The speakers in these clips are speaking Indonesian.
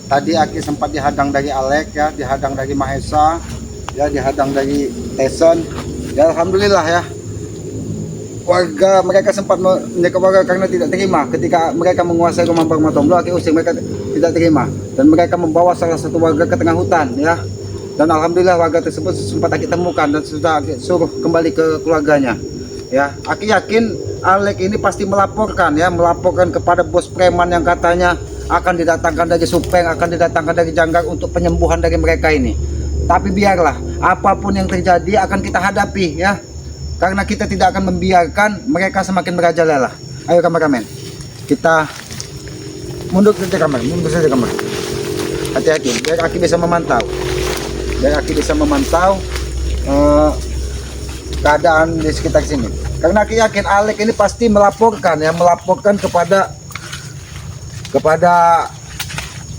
tadi Aki sempat dihadang dari Alek ya, dihadang dari Mahesa, ya dihadang dari Tyson. Ya alhamdulillah ya. Warga mereka sempat warga karena tidak terima ketika mereka menguasai rumah Bang Matomblo. Aki usir mereka tidak terima dan mereka membawa salah satu warga ke tengah hutan ya. Dan alhamdulillah warga tersebut sempat Aki temukan dan sudah Aki suruh kembali ke keluarganya. Ya, Aki yakin Alek ini pasti melaporkan ya, melaporkan kepada bos preman yang katanya akan didatangkan dari Supeng, akan didatangkan dari Janggar untuk penyembuhan dari mereka ini. Tapi biarlah, apapun yang terjadi akan kita hadapi ya. Karena kita tidak akan membiarkan mereka semakin merajalela. Ayo kameramen, kita mundur saja kamera, mundur saja kamera. Hati-hati, biar Aki bisa memantau. Biar Aki bisa memantau keadaan di sekitar sini. Karena Aki yakin Alek ini pasti melaporkan ya, melaporkan kepada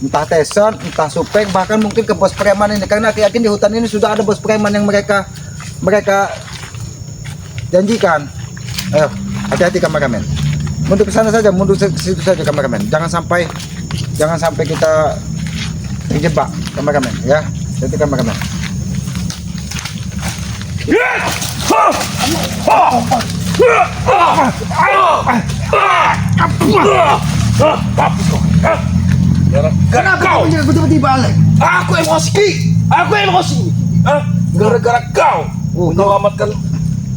entah Tyson, entah Supeng, bahkan mungkin ke bos preman ini. Karena Aki yakin di hutan ini sudah ada bos preman yang mereka janjikan. Ayo, hati-hati kameramen. Mundur ke sana saja, mundur ke situ saja kameramen. Jangan sampai kita terjebak kameramen ya. Hati kameramen. Kenapa kau menjaga tiba-tiba Alek? Aku emosi. Gara-gara kau menyelamatkan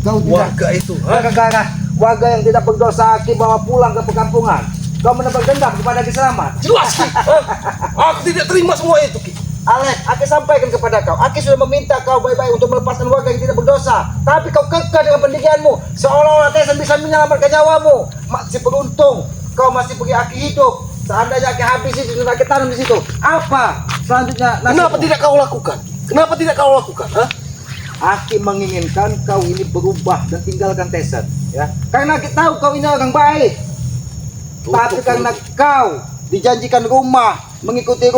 warga itu. Gara-gara warga yang tidak berdosa Aki bawa pulang ke perkampungan. Kau menebak dendam kepada Ki Selamat. Jelas Ki. Aku tidak terima semua itu Ki. Alek, Aki sampaikan kepada kau. Aki sudah meminta kau baik-baik untuk melepaskan warga yang tidak berdosa. Tapi kau kekeh dengan pendirianmu. Seolah-olah Tyson bisa menyelamatkan nyawamu. Masih beruntung kau masih pergi Aki hidup. Seandainya Aki habis itu, sudah Aki tanam di situ. Apa selanjutnya? Kenapa tidak kau lakukan? Kenapa tidak kau lakukan? Hah? Aki menginginkan kau ini berubah dan tinggalkan Tyson, ya. Karena Aki tahu kau ini orang baik. Tapi karena kau dijanjikan rumah, mengikuti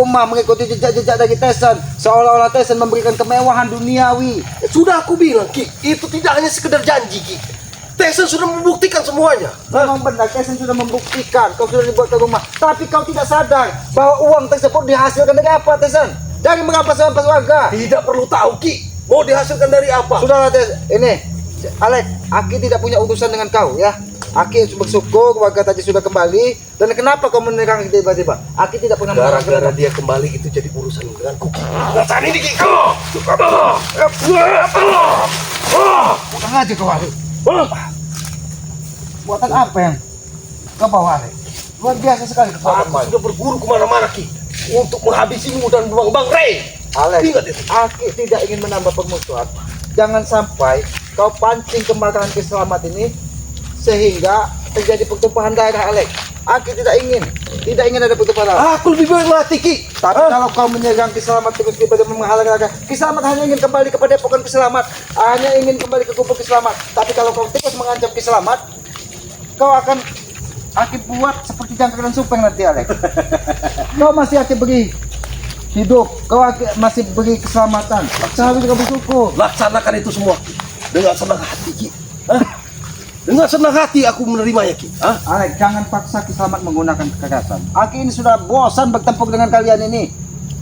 jejak-jejak dari Tyson, seolah-olah Tyson memberikan kemewahan duniawi. Sudah aku bilang Ki, itu tidak hanya sekedar janji Ki. Tyson sudah membuktikan semuanya. Memang benar, Tyson sudah membuktikan kau sudah dibuat ke rumah. Tapi kau tidak sadar bahwa uang tersebut dihasilkan dari apa, Tyson? Dari merampas warga. Tidak perlu tahu Ki, mau dihasilkan dari apa? Sudahlah Tyson, ini Alek, Aki tidak punya urusan dengan kau ya. Aki bersyukur warga tadi sudah kembali. Dan kenapa kau menyerang tiba-tiba? Aki tidak pernah menyerang. Gara-gara dia kembali itu jadi urusan denganku. Rasaan ini Ki. Bukan aja kau Alek. Buatan apa yang kau bawa Alek? Luar biasa sekali kekuatan. Aku sudah berburu kemana-mana Ki untuk menghabisimu dan Bang Rey. Alek, Ingat itu. Aki tidak ingin menambah permusuhan. Jangan sampai kau pancing kemarahan Ki Selamat ini sehingga terjadi pertumpahan darah, Alek. Aki tidak ingin ada pertumpahan darah. Aku lebih baik mati Ki. Tapi kalau kau menyerang Ki Selamat terus tiba-tiba menghalang raga, Ki Selamat hanya ingin kembali kepada Padepokan Ki Selamat, hanya ingin kembali ke gubuk Ki Selamat. Tapi kalau kau terus mengancam Ki Selamat, kau akan Aki buat seperti Jangkar dan Supeng nanti, Alek. Kau masih Aki beri hidup, kau masih beri keselamatan. Seharusnya kau bersyukur. Laksanakan itu semua dengan senang hati Ki. Dengan senang hati aku menerimanya Ki. Alek, jangan paksa Ki Selamat menggunakan kekerasan. Aki ini sudah bosan bertempur dengan kalian ini.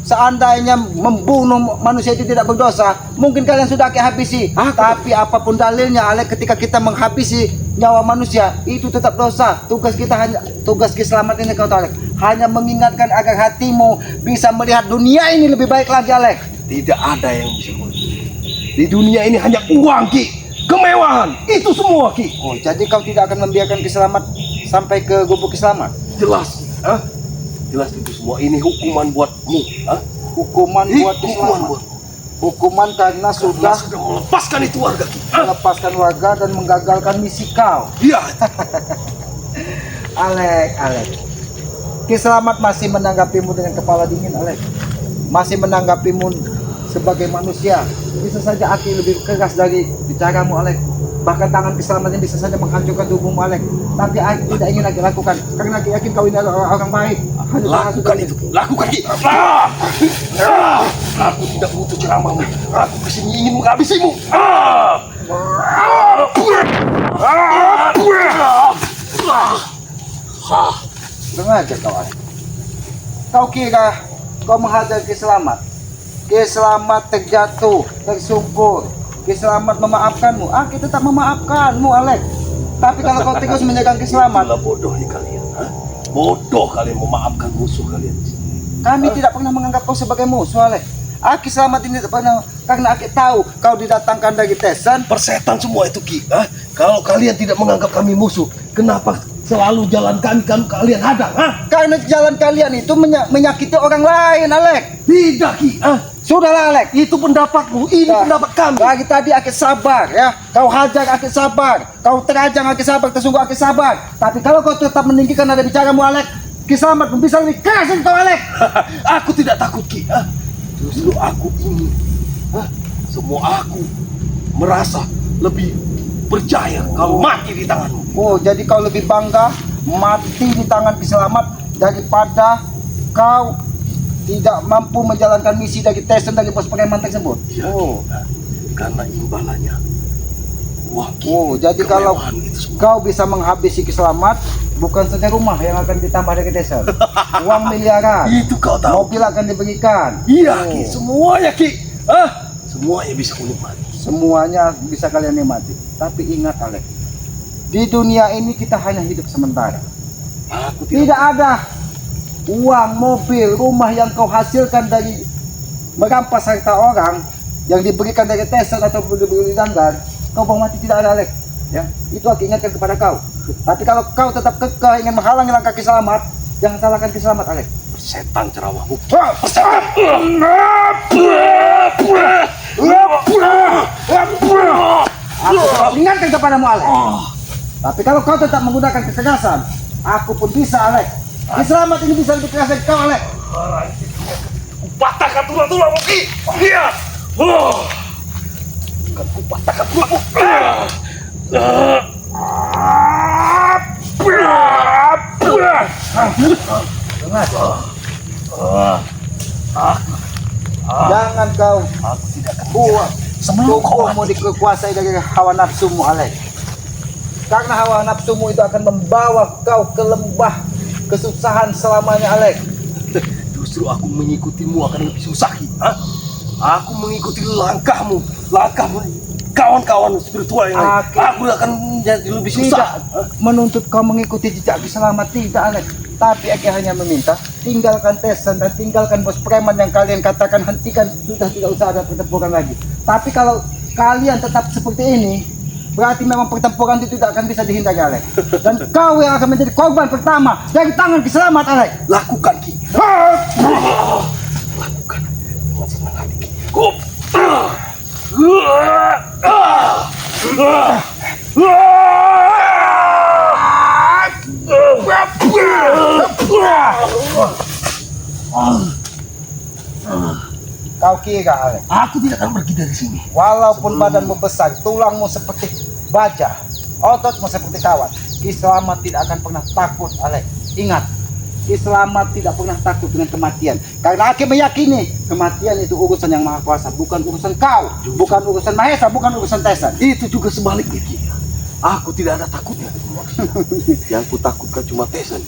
Seandainya membunuh manusia itu tidak berdosa, mungkin kalian sudah Aki habisi. Tapi apapun dalilnya, Alek, ketika kita menghabisi nyawa manusia, itu tetap dosa. Tugas Ki Selamat ini kau tahu, Alek, hanya mengingatkan agar hatimu bisa melihat dunia ini lebih baik lagi, Alek. Tidak ada yang bisa di dunia ini hanya uang Ki, kemewahan, itu semua Ki. Oh, jadi kau tidak akan membiarkan Ki Selamat sampai ke gubuk Ki Selamat? Jelas, jelas itu semua ini hukuman buatmu. Hukuman buat Ki Selamat. Hukuman karena sudah melepaskan itu warga Ki. Melepaskan warga dan menggagalkan misi kau. Iya. Alek. Ki Selamat masih menanggapimu dengan kepala dingin, Alek. Masih menanggapimu sebagai manusia. Bisa saja Aki lebih keras dari bicaramu, Alek. Bahkan tangan Ki Selamat ini bisa saja menghancurkan tubuhmu, Alek. Tapi Aki tidak ingin lagi lakukan, karena Aki yakin kau ini adalah orang baik. Lakukan itu, lakukan Ki. Aku tidak butuh ceramahmu. Aku kesini ingin menghabisimu. Dengar aja kau, Alek. Kau kira kau menghargai Ki Selamat. Ki Selamat terjatuh, tersungkur. Ki Selamat memaafkanmu. Kita tetap memaafkanmu, Alek. Tapi kalau kau terus menjaga Ki Selamat, Itulah bodohnya kalian. Bodoh kalian memaafkan musuh kalian. kami tidak pernah menganggap kau sebagai musuh, Alek. Ki Selamat ini tidak pernah, karena Aki tahu kau didatangkan dari Tessen. Persetan semua itu, Ki. Kalau kalian tidak menganggap kami musuh, kenapa selalu jalan kalian hadang? Karena jalan kalian itu menyakiti orang lain, Alek. Tidak, Ki. Sudahlah, Alek. Itu pendapatmu, ini pendapat kami. Dari tadi Aki sabar ya. Kau hajar Aki sabar. Kau terajang Aki sabar, tersungguh Aki sabar. Tapi kalau kau tetap meninggikan nada bicaramu, Alek, Ki Selamat bisa lebih keras dari kau, Alek. Aku tidak takut, Ki. Justru aku ingin semua aku merasa lebih berjaya kalau mati di tanganmu. Oh, jadi kau lebih bangga mati di tangan Ki Selamat daripada kau tidak mampu menjalankan misi dari Tessen dari bos preman tersebut. Ya, karena imbalannya uang, Ki. Oh, jadi kalau Kemewahan itu semua. kau bisa menghabisi Ki Selamat, bukan saja rumah yang akan ditambah dari Tessen, uang miliaran, Itu kau tahu. mobil akan diberikan. Iya, Ki. Semuanya, Ki. Semuanya bisa kunikmati. Semuanya bisa kalian nikmati. Tapi ingat, Alek, di dunia ini kita hanya hidup sementara. Aku Tidak ada uang, mobil, rumah yang kau hasilkan dari merampas harta orang yang diberikan dari Tessen atau diberi Danggar. Kau mau mati tidak ada, Alek. Ya, itu aku ingatkan kepada kau. Tapi kalau kau tetap kekeh ingin menghalangi langkah Ki Selamat, jangan salahkan Ki Selamat, Alek. Setan ceramahmu. Aku ingatkan kepadamu, Alek. Tapi kalau kau tetap menggunakan kekerasan, aku pun bisa, Alek. Ki Selamat ini bisa lebih keras dari kau, Alek. Patahkan tulang-tulangmu, Ki. Iya. Akan kupatahkan tulangmu. Jangan kau Aku tidak akan buang sebelum kau tubuhmu dikuasai dari hawa nafsumu, Alek. Karena hawa nafsumu itu akan membawa kau ke lembah kesusahan selamanya, Alek. Justru aku mengikutimu akan lebih susah, Ki. Aku mengikuti langkahmu kawan-kawan spiritual yang lain. Aku akan menjadi lebih Tidak susah. menuntut kau mengikuti jejak Ki Selamat, tidak, Alek. Tapi Aki hanya meminta tinggalkan Tessen dan tinggalkan bos preman yang kalian katakan hentikan, sudah tidak usah ada pertempuran lagi. Tapi kalau kalian tetap seperti ini, berarti memang pertempuran itu tidak akan bisa dihindari, Alek. Dan kau yang akan menjadi korban pertama dari tangan Ki Selamat, Alek. Lakukan, Ki. Lakukan dengan senang hati, Ki. Kau kira, Alek, Aku tidak akan pergi dari sini. walaupun badanmu besar, tulangmu seperti baja, ototmu seperti kawat, Ki Selamat tidak akan pernah takut, Alek. Ingat, Ki Selamat tidak pernah takut dengan kematian. Karena Aki meyakini kematian itu urusan yang maha kuasa, bukan urusan kau, bukan urusan Mahesa, bukan urusan Tessen. Itu juga sebaliknya, Ki. Aku tidak ada takutnya. Yang ku takutkan cuma Tessen.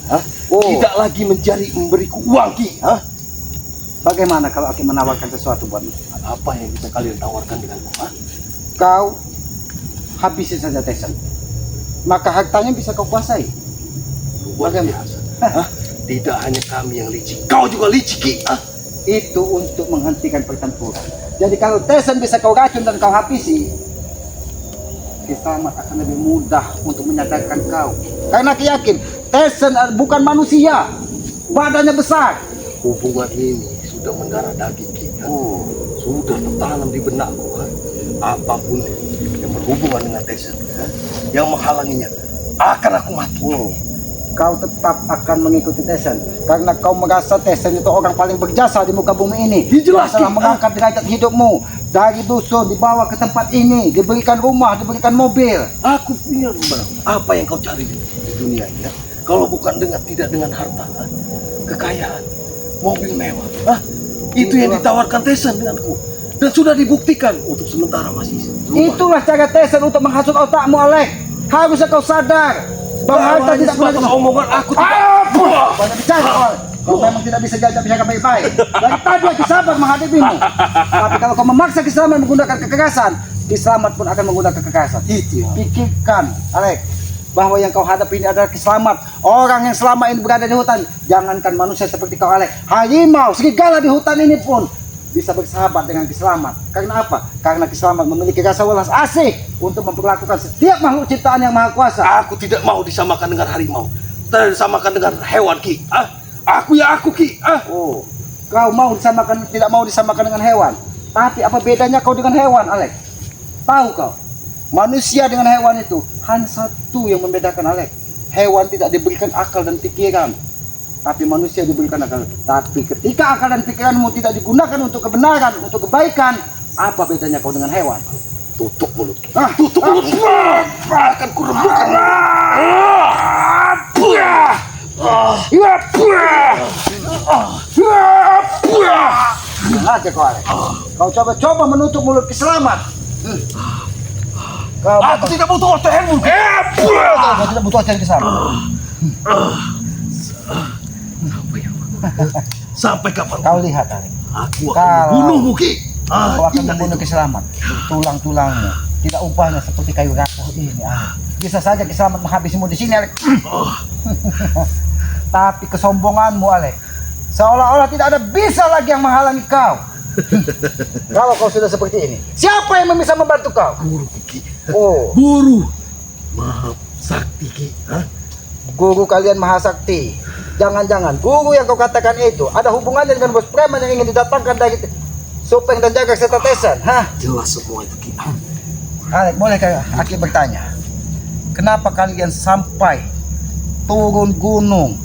Oh. Tidak lagi memberiku uang, Ki. Bagaimana kalau Aki menawarkan sesuatu buatmu? Apa yang bisa kalian tawarkan denganku? Kau habisi saja Tessen, maka hartanya bisa kau kuasai. Luar biasa. Tidak hanya kami yang licik, kau juga licik, Ki. Itu untuk menghentikan pertempuran. Jadi kalau Tessen bisa kau racun dan kau habisi, Ki Selamat akan lebih mudah untuk menyadarkan kau. Karena Ki yakin Tessen bukan manusia, badannya besar. Hubungan ini sudah mendarah daging, Ki. Sudah tertanam di benakku. Apapun yang berhubungan dengan Tessen, yang menghalanginya, akan aku mati. Kau tetap akan mengikuti Tessen karena kau merasa Tessen itu orang paling berjasa di muka bumi ini. Jelas, Dia telah Ki. mengangkat derajat hidupmu dari dusun dibawa ke tempat ini, diberikan rumah, diberikan mobil. Aku punya apa yang kau cari di dunia ini? Kalau bukan tidak dengan harta, kekayaan, mobil mewah. Itu yang ditawarkan Tessen denganku. Dan sudah dibuktikan untuk sementara masih. Itulah cara Tessen untuk menghasut otakmu, Alek. Harusnya kau sadar bahwa harta tidak pernah omongan aku banyak bicara, Alek. Kau memang tidak bisa jajak bicara baik-baik. Dari tadi aku sabar menghadapimu. Tapi kalau kau memaksa Kiselamat menggunakan kekerasan, Kiselamat pun akan menggunakan kekerasan. Itu ya. Pikirkan, Alek, bahwa yang kau hadapi ini adalah Kiselamat, orang yang selama ini berada di hutan. Jangankan manusia seperti kau, Alek, harimau, serigala di hutan ini pun bisa bersahabat dengan Kiselamat. Karena apa? Karena Kiselamat memiliki rasa welas asih untuk memperlakukan setiap makhluk ciptaan yang maha kuasa. Aku tidak mau disamakan dengan harimau. Tidak disamakan dengan hewan, Ki. Aku ya aku, Ki. Oh, kau mau disamakan, tidak mau disamakan dengan hewan. Tapi apa bedanya kau dengan hewan, Alek? Tahu kau? Manusia dengan hewan itu hanya satu yang membedakan, Alek. Hewan tidak diberikan akal dan pikiran, tapi manusia diberikan akal. Tapi ketika akal dan pikiranmu tidak digunakan untuk kebenaran, untuk kebaikan, apa bedanya kau dengan hewan? Tutup mulut. Tutup mulut. Akan kurembukan. Aja kau, Alek. Kau coba-coba menutup mulut Kiselamat. Aku tidak butuh otakmu. Kau tidak butuh ajar Kiselamat. Sampai kapan? Kau lihat, Alek. Aku akan Kalau- membunuhmu, Ki. Kau akan Ingat membunuh itu. Kiselamat. Tulang-tulangmu tidak ubahnya seperti kayu rapuh ini. Bisa saja Kiselamat menghabisimu di sini, Alek. Tapi kesombonganmu, Alek, seolah-olah tidak ada bisa lagi yang menghalangi kau. Kalau kau sudah seperti ini, siapa yang bisa membantu kau? Guru, Ki. Oh, Guru. Maha sakti, Ki. guru kalian Mahasakti. Jangan-jangan guru yang kau katakan itu ada hubungannya dengan bos preman yang ingin didatangkan dari Supeng dan Jaga serta Tesan. Jelas semua itu, Ki. Alek, boleh Aki bertanya, kenapa kalian sampai turun gunung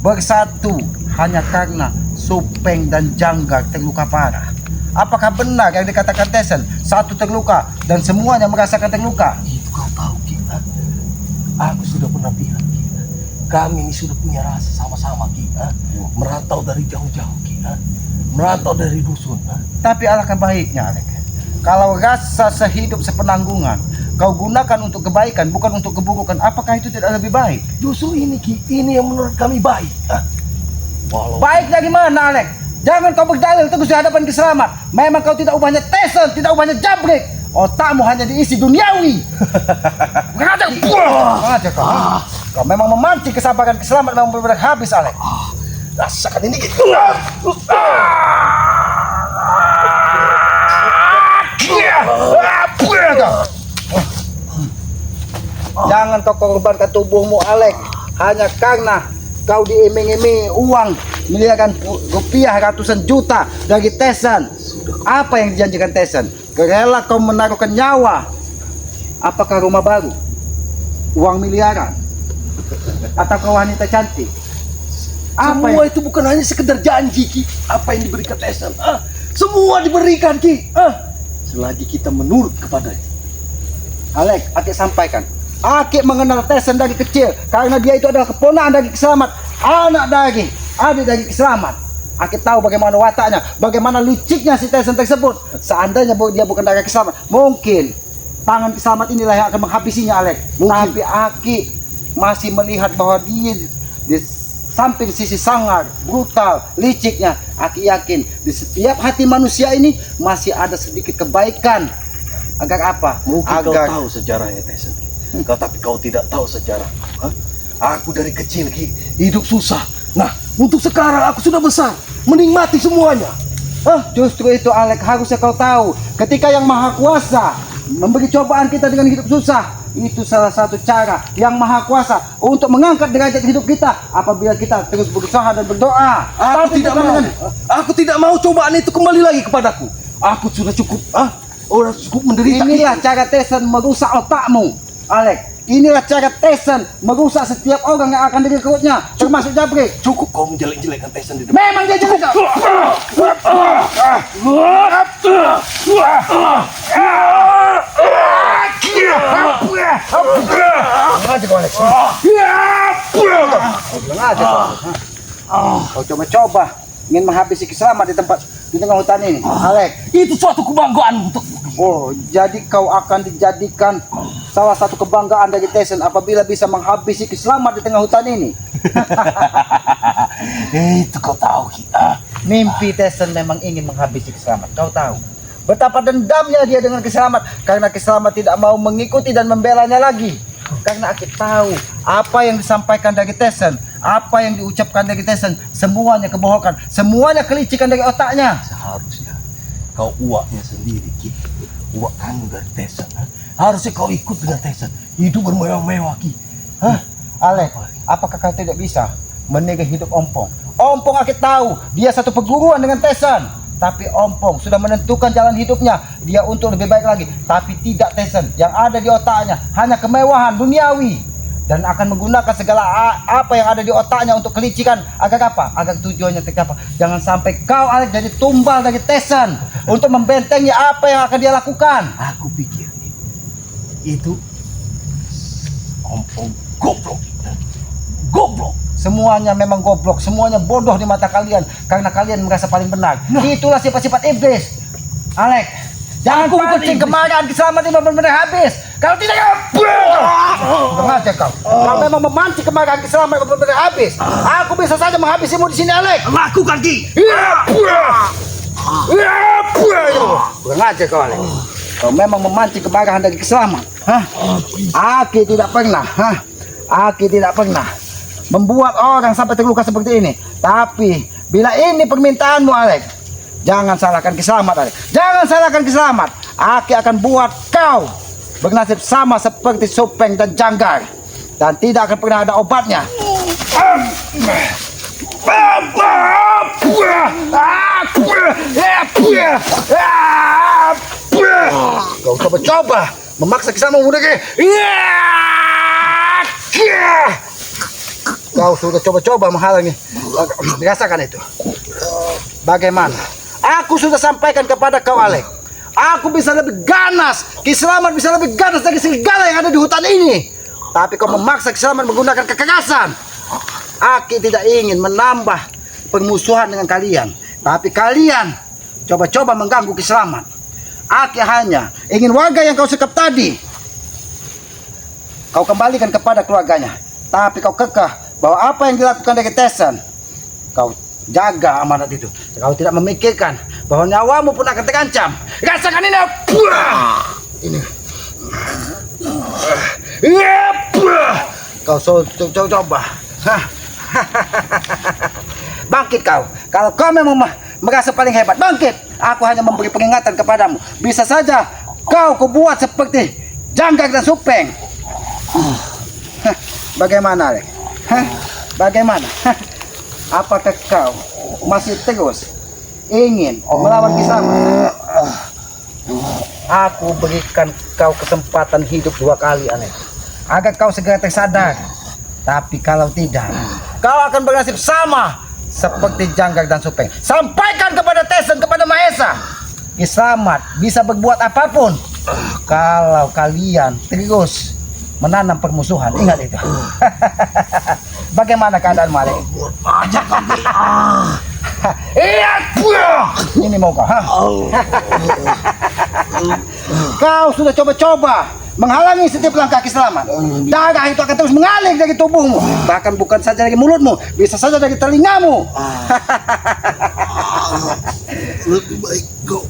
bersatu hanya karena Supeng dan Janggar terluka parah? Apakah benar yang dikatakan Tesan, satu terluka dan semuanya merasakan terluka? Itu kau tahu, Ki. Aku sudah pernah bilang, Ki. Kami ini sudah punya rasa sama-sama, Ki. Merantau dari jauh-jauh, Ki. Merantau dari dusun. Tapi alangkah baiknya, Alek, kalau rasa sehidup sepenanggungan kau gunakan untuk kebaikan bukan untuk keburukan, apakah itu tidak lebih baik? Justru ini, Ki. Ini yang menurut kami baik. Walau Baik dari mana, Alek? Jangan kau berdalil terus di hadapan Kiselamat. Memang kau tidak ubahnya Tesan, tidak ubahnya Jabrik. Otakmu hanya diisi duniawi. Mengajar, mengajar kau. Kau memang memancing kesabaran Kiselamat memang benar-benar habis, Alek. rasakan ini, Ki. Jangan kau korbankan tubuhmu, Alek, hanya karena kau diiming-imingi uang miliaran rupiah, ratusan juta dari Tesan. Apa yang dijanjikan Tesan? Rela kau menaruhkan nyawa? Apakah rumah baru, uang miliaran, atau kau wanita cantik? Semua itu bukan hanya sekedar janji, Ki. Apa yang diberikan Tesan, semua diberikan, Ki. Selagi kita menurut kepadanya. Alek, Aki sampaikan, Aki mengenal Tesan dari kecil karena dia itu adalah keponakan dari Kiselamat, anak dari adik dari Kiselamat. Aki tahu bagaimana wataknya, bagaimana liciknya si Tesan tersebut. Seandainya dia bukan dari Kiselamat, mungkin tangan Kiselamat inilah yang akan menghabisinya, Alek. Tapi Aki masih melihat bahwa dia di samping sisi sangar, brutal, liciknya, Aki yakin di setiap hati manusia ini masih ada sedikit kebaikan. Agar apa? Mungkin Agar kau tahu sejarahnya, Tesan. Tapi kau tidak tahu sejarah. Aku dari kecil, Ki, hidup susah. Nah, untuk sekarang aku sudah besar, menikmati semuanya. Justru itu, Alek, harusnya kau tahu, ketika yang Maha Kuasa memberi cobaan kita dengan hidup susah, itu salah satu cara yang Maha Kuasa untuk mengangkat derajat hidup kita apabila kita terus berusaha dan berdoa. Aku tidak mau. Aku tidak mau cobaan itu kembali lagi kepadaku. Aku sudah cukup. Orang cukup menderita. Inilah cara Tesan merusak otakmu, Alek. Inilah cara Tesan merusak setiap orang yang akan direkrutnya, termasuk Jabrik. Cukup kau menjelek-jelekkan Tesan di depan. Memang dia jelek. Kau coba-coba ingin menghabisi Kiselamat di tengah hutan ini, Alek. Itu suatu kebanggaan untuk. Oh, jadi kau akan dijadikan salah satu kebanggaan dari Tesan apabila bisa menghabisi Kiselamat di tengah hutan ini. Itu kau tahu kita. Mimpi Tyson memang ingin menghabisi Kiselamat. Kau tahu betapa dendamnya dia dengan Kiselamat karena Kiselamat tidak mau mengikuti dan membelanya lagi. Karena aku tahu apa yang disampaikan dari Tyson, apa yang diucapkan dari Tyson, semuanya kebohongan, semuanya kelicikan dari otaknya. Seharusnya kau uaknya sendiri, Ki. Uak kamu dari Tyson. Harusnya kau ikut dengan Tyson. Hidup bermewah-mewah, Ki. Hah? Alek, apakah kau tidak bisa menegak hidup Ompong? Ompong aku tahu dia satu perguruan dengan Tyson. Tapi Ompong sudah menentukan jalan hidupnya. Dia untuk lebih baik lagi. Tapi tidak Tyson. Yang ada di otaknya hanya kemewahan duniawi. Dan akan menggunakan segala apa yang ada di otaknya untuk kelicikan. Agar apa? Agar tujuannya tercapai. Jangan sampai kau Alek jadi tumbal dari Tyson. Untuk membentengi apa yang akan dia lakukan. Aku pikir itu Ompong goblok. Goblok. Semuanya memang goblok, semuanya bodoh di mata kalian karena kalian merasa paling benar. Itulah sifat-sifat iblis. Alek, jangan kau kucing kemarahan Kiselamat ini benar-benar habis. Kalau tidak ya kurang aja kau. Kau memang memancing kemarahan Kiselamat benar-benar habis. Aku bisa saja menghabisimu di sini, Alek. Lakukan, Ki. Kurang aja kau, Alek. Kau memang memancing kemarahan dari Kiselamat. Hah? Aki tidak pernah. Hah? Aki tidak pernah membuat orang sampai terluka seperti ini. Tapi bila ini permintaanmu, Alek, jangan salahkan Kiselamat, Alek. Jangan salahkan Kiselamat. Aki akan buat kau bernasib sama seperti Supeng dan Janggar, dan tidak akan pernah ada obatnya. Kau coba-coba memaksa Kiselamat memudahkan. Kau sudah coba-coba menghalangi. Rasakan itu. Bagaimana? Aku sudah sampaikan kepada kau, Alek. Aku bisa lebih ganas. Kiselamat bisa lebih ganas dari serigala yang ada di hutan ini. Tapi kau memaksa Kiselamat menggunakan kekerasan. Aku tidak ingin menambah permusuhan dengan kalian. Tapi kalian coba-coba mengganggu Kiselamat. Aku hanya ingin warga yang kau sekap tadi kau kembalikan kepada keluarganya. Tapi kau kekeh bahwa apa yang dilakukan dari Tyson, kau jaga amanat itu. Kau tidak memikirkan bahwa nyawamu pun akan terancam. Rasakan ini. Ini. Kau coba. Bangkit kau. Kalau kau memang merasa paling hebat, bangkit. Aku hanya memberi peringatan kepadamu. Bisa saja kau buat seperti Janggar dan Supeng. Bagaimana, Alek? Bagaimana? Apakah kau masih terus ingin melawan Kiselamat? Aku berikan kau kesempatan hidup 2 kali, Alek, agar kau segera tersadar. Tapi kalau tidak, kau akan bernasib sama seperti Janggar dan Supeng. Sampaikan kepada Tyson, kepada Mahesa, Kiselamat bisa berbuat apapun kalau kalian terus menanam permusuhan. Ingat itu. Bagaimana keadaan Alek? Iya, ini mau kau. Kau sudah coba-coba menghalangi setiap langkah Kiselamat. Darah itu akan terus mengalir dari tubuhmu. Bahkan bukan saja dari mulutmu, bisa saja dari telingamu. Lebih baik kau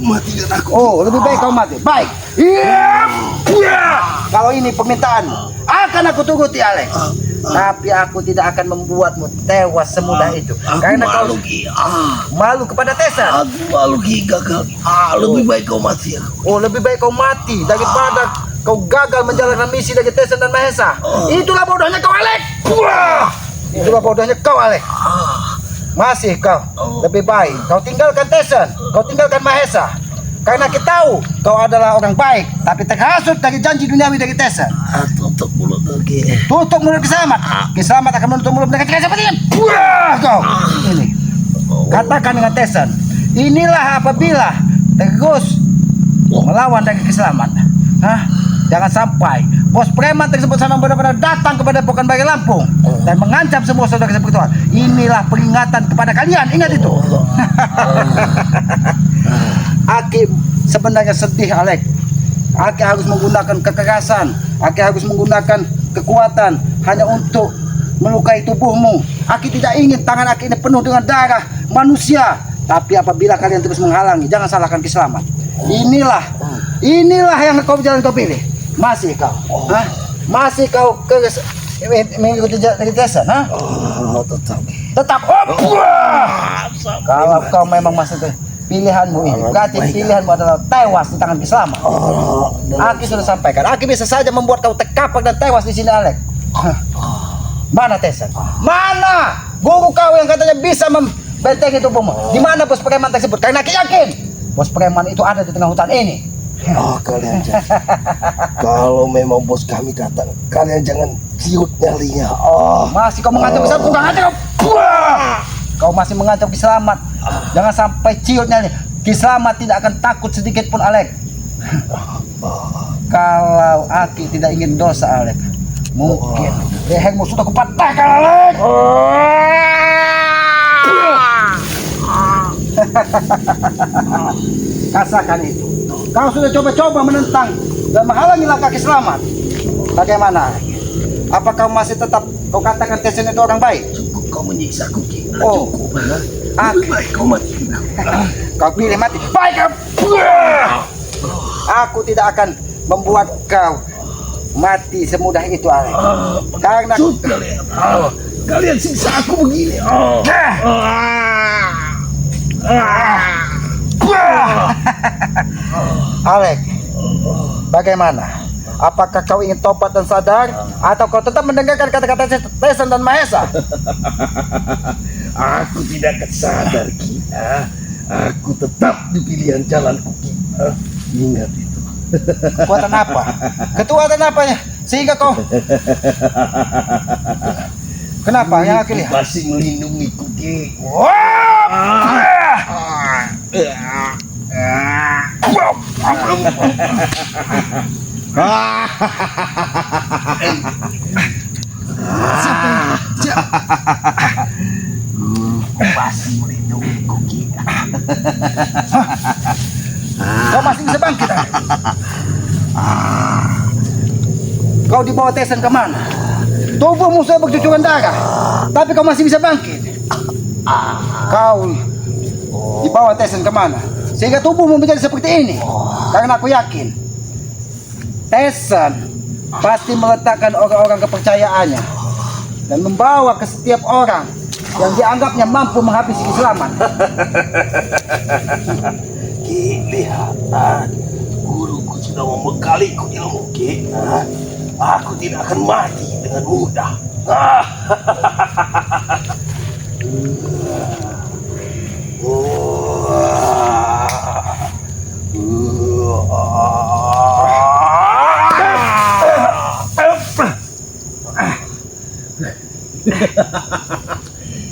mati dan aku. Oh, lebih baik kau mati. Baik. Kalau ini permintaan, akan aku turuti, Alek. Tapi aku tidak akan membuatmu tewas semudah itu. Karena kau malu kepada Tyson. Aku malu, Ki, gagal. Lebih baik kau mati. Oh, lebih baik kau mati daripada kau gagal menjalankan misi dari Tyson dan Mahesa. Itulah bodohnya kau, Alek. Itulah bodohnya kau, Alek. Masih kau lebih baik kau tinggalkan Tyson, kau tinggalkan Mahesa. Karena kita tahu kau adalah orang baik, tapi terhasut dari janji duniawi dari Tyson. Tutup mulut lagi. Tutup mulut Kiselamat. Kiselamat akan menutup mulut mereka seperti ini. Kau ini katakan dengan Tyson, inilah apabila terus melawan dari Kiselamat. Jangan sampai bos preman tersebut sama benar-benar datang kepada Pokan Bagi Lampung dan mengancam semua saudara persekutuan. Inilah peringatan kepada kalian, ingat itu. Aki sebenarnya sedih, Alek. Aki harus menggunakan kekerasan, Aki harus menggunakan kekuatan hanya untuk melukai tubuhmu. Aki tidak ingin tangan Aki ini penuh dengan darah manusia. Tapi apabila kalian terus menghalangi, jangan salahkan Ki Slamet. Inilah yang jalan kau pilih. Masih kau, masih kau mengikuti Tesan, tetap. Kalau kau memang masih pilihanmu ini, berarti pilihanmu adalah tewas di tangan Ki Slamet. Aki sudah sampaikan, Aki bisa saja membuat kau terkapak dan tewas di sini, Alek. Mana Tesan? Mana guru kau yang katanya bisa membentengi tubuhmu? Di mana bos preman tersebut? Karena Aki yakin bos preman itu ada di tengah hutan ini. Kalian jangan. Kalau memang bos kami datang, kalian jangan ciut nyalinya. Masih kau mengancam Ki Slamet? Kurang ajar kau. Kau masih mengancam Ki Slamet. Jangan sampai ciut nyali. Ki Slamet tidak akan takut sedikit pun, Alek. Kalau Aki tidak ingin dosa, Alek, mungkin lehermu sudah kupatahkan, Alek. Katakan itu. Kau sudah coba-coba menentang dan menghalangi langkah Ki Slamet. Bagaimana? Apa kau masih tetap kau katakan Tesan itu orang baik? Cukup kau menyiksaku, Ki. Oh. Cukup. Lebih baik kau mati. Kau pilih mati. Baik. Aku tidak akan membuat kau mati semudah itu, Alek. Karena kalian siksa aku begini. Alek, bagaimana? Apakah kau ingin tobat dan sadar, atau kau tetap mendengarkan kata-kata Tesan dan Mahesa? Aku tidak akan sadar, Ki. Aku tetap di pilihan jalanku, Ki. Ingat itu. Kekuatan apa? Kekuatan apanya? Sehingga kau... Kenapa? Yang Aki lihat? Masih melindungiku, Ki. Masih melindungiku, Ki. Kau masih bisa bangkit, Alek? Kau dibawa Tesan kemana? Tubuhmu sudah bercucuran darah, tapi kau masih bisa bangkit. Kau dibawa Tesan kemana? Sehingga tubuhmu menjadi seperti ini. Karena aku yakin Tesan pasti meletakkan orang-orang kepercayaannya dan membawa ke setiap orang yang dianggapnya mampu menghabisi Ki Slamet. Ki, lihat, guruku sudah membekaliku ilmu, Ki. Aku tidak akan mati dengan mudah.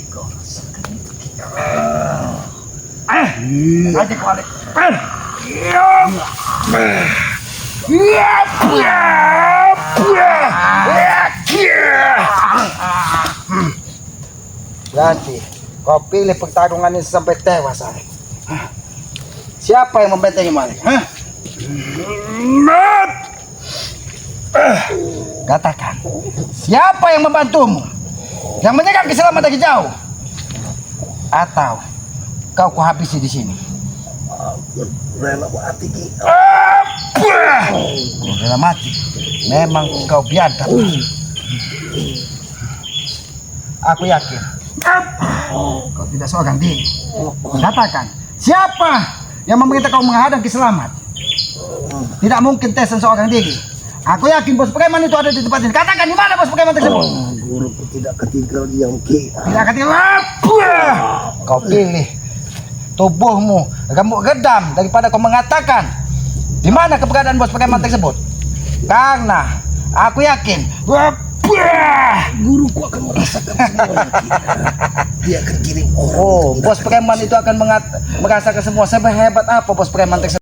Kau rasakan itu, Ki. Aja kau, Alek. Berarti kau pilih pertarungan ini sampai tewas, Alek. Siapa yang membentengi Alek? Katakan, siapa yang membantumu? Yang menyerang Ki Slamet dari jauh? Atau kau kuhabisi di sini? Aku rela mati, Ki. Kau rela mati? Memang kau biadab. Aku yakin kau tidak seorang diri. Katakan, siapa yang memerintah kau menghadang Ki Slamet? Tidak mungkin Tesan seorang diri. Aku yakin bos preman itu ada di tempat ini. Katakan, di mana bos preman tersebut? Guruku tidak ketinggal diam, Ki. Tidak ketinggalan. Kau pilih tubuhmu remuk redam daripada kau mengatakan di mana keberadaan bos preman tersebut. Karena aku yakin guruku akan merasakan semua, Ki. Dia akan kirim orang. bos preman itu akan merasakan semua. Sehebat apa bos preman tersebut?